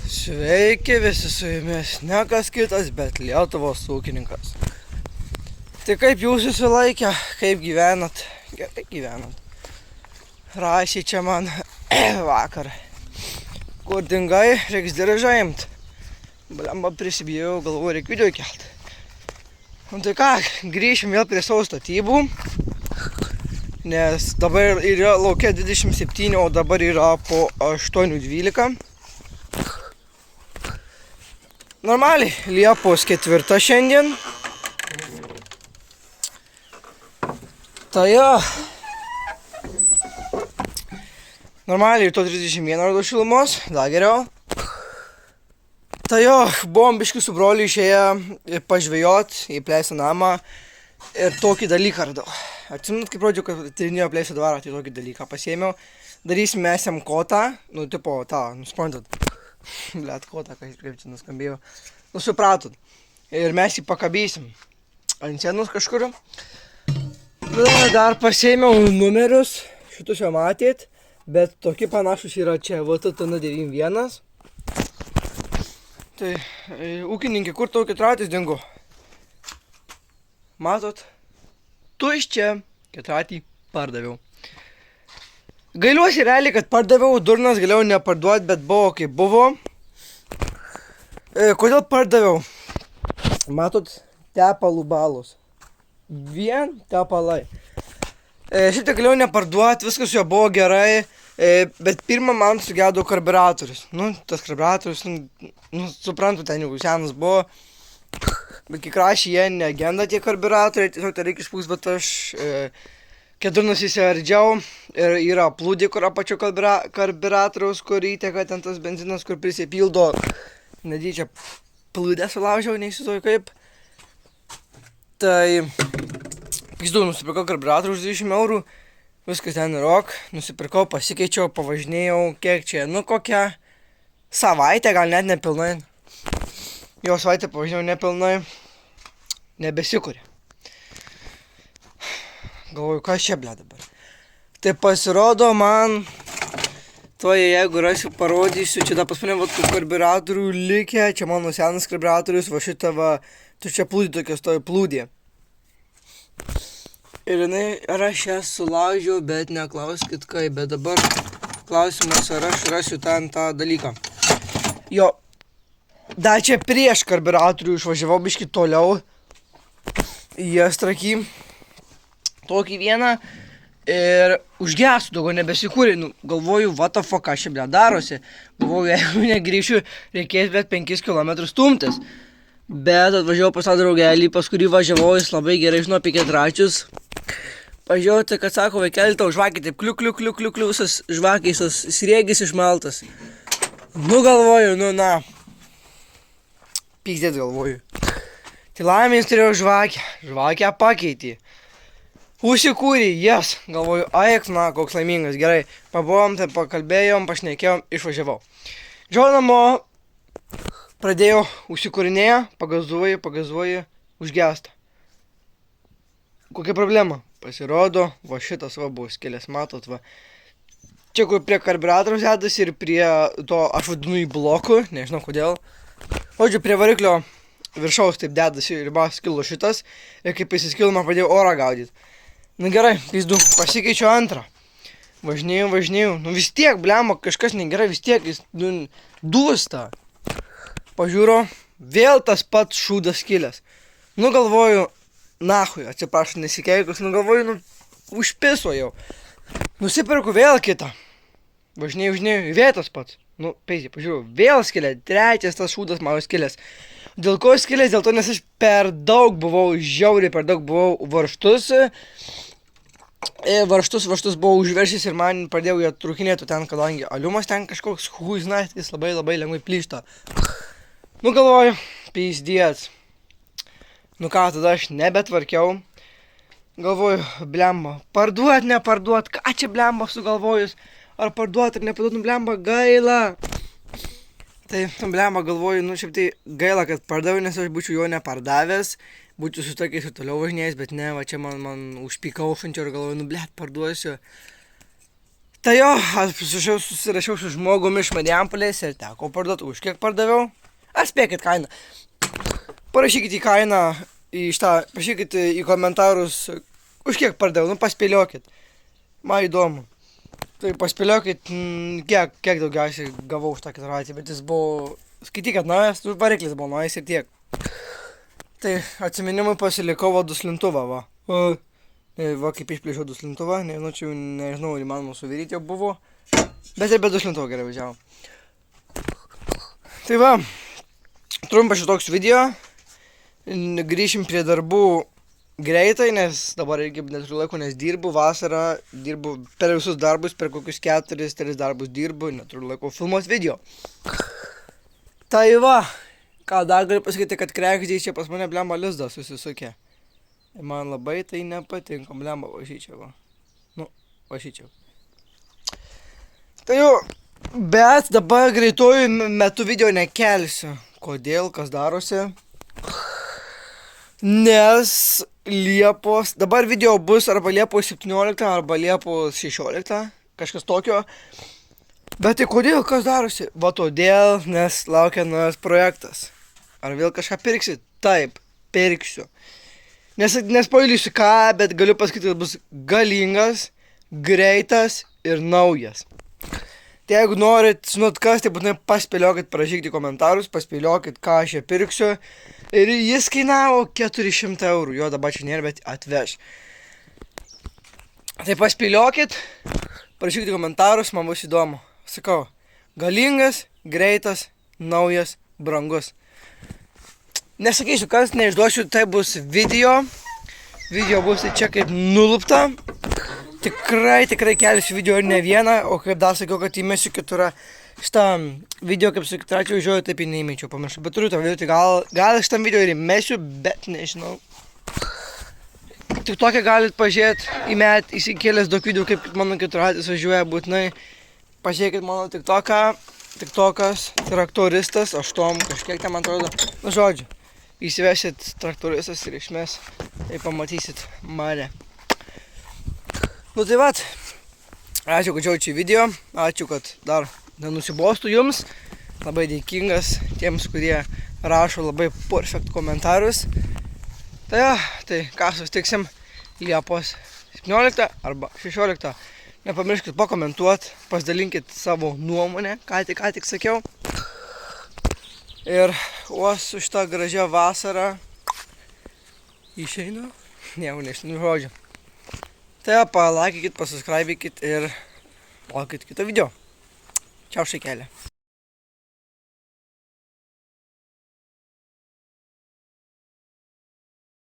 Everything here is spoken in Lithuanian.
Sveiki visi, su jumis ne kas kitas, bet Lietuvos ūkininkas. Tai kaip jūs susilaikę, kaip gyvenat? Gerai gyvenat. Rašė čia man vakar. Kur dingai, reiks diržą imt. Blemba prisibijau, galvoju, reik video kelt. Tai ką, grįšim vėl prie savo statybų. Nes dabar yra laukia 27, o dabar yra po 8:12. Normaliai, Liepos 4 šiandien. Tai jo. Normaliai, to 31 rado šilumos, dar geriau. Tai jo, buvom biškį su broliu išėję pažvejot į pleisą namą ir tokį dalyką radau. Atsiminat, kaip rodžiau, kad tyrinėjo pleisą dvarą, tai tokį dalyką pasiėmiau. Darysim esam kotą, tipo tą, suprantat. Blet, kotą, kaip čia nuskambėjo. Supratot. Ir mes jį pakabysim ant sienos kažkur. Dar pasiėmiau numerius, šitus jau matėt, bet tokie panašus yra čia, VTTN91. Tai, ūkininkė, kur tau ketratis dingo? Matot? Tuščia, ketratį pardaviau. Gailiuosi realiai, kad pardaviau, durnas galėjau neparduoti, bet buvo kaip buvo. Kodėl pardaviau? Matot, tepalų balos. Vien tepalai. Šitą galėjau neparduoti, viskas jo buvo gerai, bet pirmą man sugedo karburatorius. Tas karburatorius, suprantu, ten jau senas buvo. Bet kiek rašė, jie negenda tie karburatoriai, tiesiog tai reikia išpūs, bet aš kedurnas įsiardžiau ir yra plūdė, kur apačio karburatoriaus, kur įteka ten tas benzinas, kur prisipildo. Nedyčia plūdę sulaužiau, neįsivaizduoju kaip. Tai, nusipirkau karburatorių už 20 eurų, viskas ten rok, nusipirkau, pasikeičiau, pavažinėjau, kiek čia, kokią savaitę, gal net nepilnai. Jo savaitę pavažinėjau nepilnai, nebesikūrė. Galvoju, kas čia ble dabar. Tai pasirodo man, jeigu rasiu, parodysiu, čia dar pas mane tų karburatorių likę, čia mano senas karburatorius, va šitą va, tu čia plūdė tokia stovi plūdė. Ir jinai, ar aš ją sulaužiau, bet neklauskit kaip, bet dabar klausimas, ar aš rasiu tą dalyką. Jo, dar čia prieš karburatorių išvažiavau biškį toliau į Astrakį, tokį vieną. Ir užgesų, daugiau nebesikūrė, galvoju, what the fuck, aš čia ble darosi. Galvoju, jeigu negrįšiu, reikės bet 5 km stumtis. Bet atvažiavau pas tą draugelį, pas kurį važiavau, jis labai gerai žino apie ketračius. Pažiūrėjau, tai kad sako, vaikeli, tau žvakė taip kliuk, visas žvakės, tas sriegis išmaltas. Galvoju, pykdėt galvoju. Tai laimės turėjau žvakę pakeitė. Užsikūrė, jas, galvoju, koks laimingas, gerai, pabuvom, tai pakalbėjom, pašnekėjom, išvažiavau. Žiau namo, pradėjau, užsikūrinėję, pagazuoju, užgesta. Kokia problema? Pasirodo, va šitas va buvo skėlės, matot, va. Čia kur prie karburatoriaus dedasi ir prie to, aš vadinu į blokų, nežinau kodėl. Žodžiu, prie variklio viršaus taip dedasi ir va skilo šitas, ir kaip įsiskilo, man pradėjau orą gaudyti. Gerai, pizdu, pasikeičiu antrą. Važinėjau. Vis tiek, blemba, kažkas negerai, vis tiek jis dūsta. Pažiūro, vėl tas pats šūdas skilęs. Galvoju, nahui, atsiprašau, nesikeikus, galvoju, užpiso jau. Nusipirku vėl kitą. Važinėjau, vėl tas pats. Peisiai, pažiūrėjau, vėl skilė, trečias tas šūdas mano skilęs. Dėl ko skilės? Dėl to, nes aš žiauriai per daug buvau varžtus. Varžtus buvau užveršęs ir man pradėjau ją trukinėti ten, kadangi aliumas ten kažkoks huiznat, jis labai lengvai plyšta. Galvoju, pizdiec. Ką, tada aš nebetvarkiau. Galvoju, blemba, neparduot, ką čia blemba sugalvojus? Ar parduot, ar neparduot, blemba, gaila. Tai, blemba, galvoju, šiaip tai gaila, kad pardaviau, nes aš būčiau jo nepardavęs. Būčiau su tokiais ir toliau važinėjęs, bet ne, va čia man užpykau šančio ir galvoju, blet, parduosiu. Tai jo, aš susirašiau su žmogumi iš Marijampolės ir teko parduoti. Už kiek pardaviau? Spėkit kainą. Parašykit į kainą, parašykit į komentarus, už kiek pardaviau, paspėliokit. Man įdomu. Tai paspėliokit, kiek daugiausiai gavau už tą keturratį, bet jis buvo, skaitykit, naujas, variklis buvo naujas ir tiek. Tai atsiminimui pasilikau duslintuvą, va. Va, kaip išplėšiau duslintuvą, nežinau, ar įmanoma suviryti jau buvo, bet ir be duslintuvo gerai važiavo. Tai va, trumpas šitoks video, grįšim prie darbų greitai, nes dabar irgi neturiu laiko, nes dirbu vasarą, dirbu per visus darbus, per kokius 4-3 darbus dirbu, neturiu laiko filmuoti video. Tai va, ką dar galiu pasakyti, kad kregždžiai čia pas mane blemba lizdą susisukė. Man labai tai nepatinka, blemba važyčiau, va. Važyčiau. Tai jau, bet dabar greituoju metu video nekelsiu. Kodėl, kas darosi? Nes Liepos, dabar video bus arba Liepos 17, arba Liepos 16, kažkas tokio. Bet tai kodėl, kas darosi? Va todėl, nes laukia naujas projektas. Ar vėl kažką pirksit? Taip, pirksiu. Nespoilysiu ką, bet galiu pasakyti, kad bus galingas, greitas ir naujas. Tai jeigu norit žinot kas, tai būtinai paspėliokit, parašykite komentarus, paspėliokit, ką aš čia pirksiu. Ir jis kainavo 400 eurų, jo dabar čia nėra, bet atveš. Tai paspėliokit, parašykite komentarus, man bus įdomu. Sakau, galingas, greitas, naujas, brangus. Nesakysiu kas, neišduosiu, tai bus video. Video bus čia kaip nulupta. Tikrai kelsiu video ir ne vieną, o kaip dar sakiau, kad įmesiu kitą šitą video, kaip su trečiu žiūriu, taip ir neįmečiau, pamiršau. Bet turiu tą video, tai gal šitam video ir įmesiu, bet nežinau. Tik tokia galit pažiūrėti, įsikėlęs daug video, kaip mano keturratis važiuoja, būtinai pažiūrėkit mano tiktokas, traktoristas, 8, kažkiek ten man atrodo, žodžiu. Įsivesit traktoristas ir išmes, tai pamatysit mane. Tai vat, ačiū, kad žiūrėjote šį video, ačiū, kad dar nenusibostų jums. Labai dėkingas tiems, kurie rašo labai perfekt komentarus. Tai jo, tai ką susitiksim Liepos 17 arba 16. Nepamirškit pakomentuot, pasidalinkit savo nuomonę, ką tik sakiau. Ir su šitą gražią vasarą išeinu, nežinau žodžiu. Tai palaikykit, pasubscribykit ir laukit kito video. Čiau šaikelė.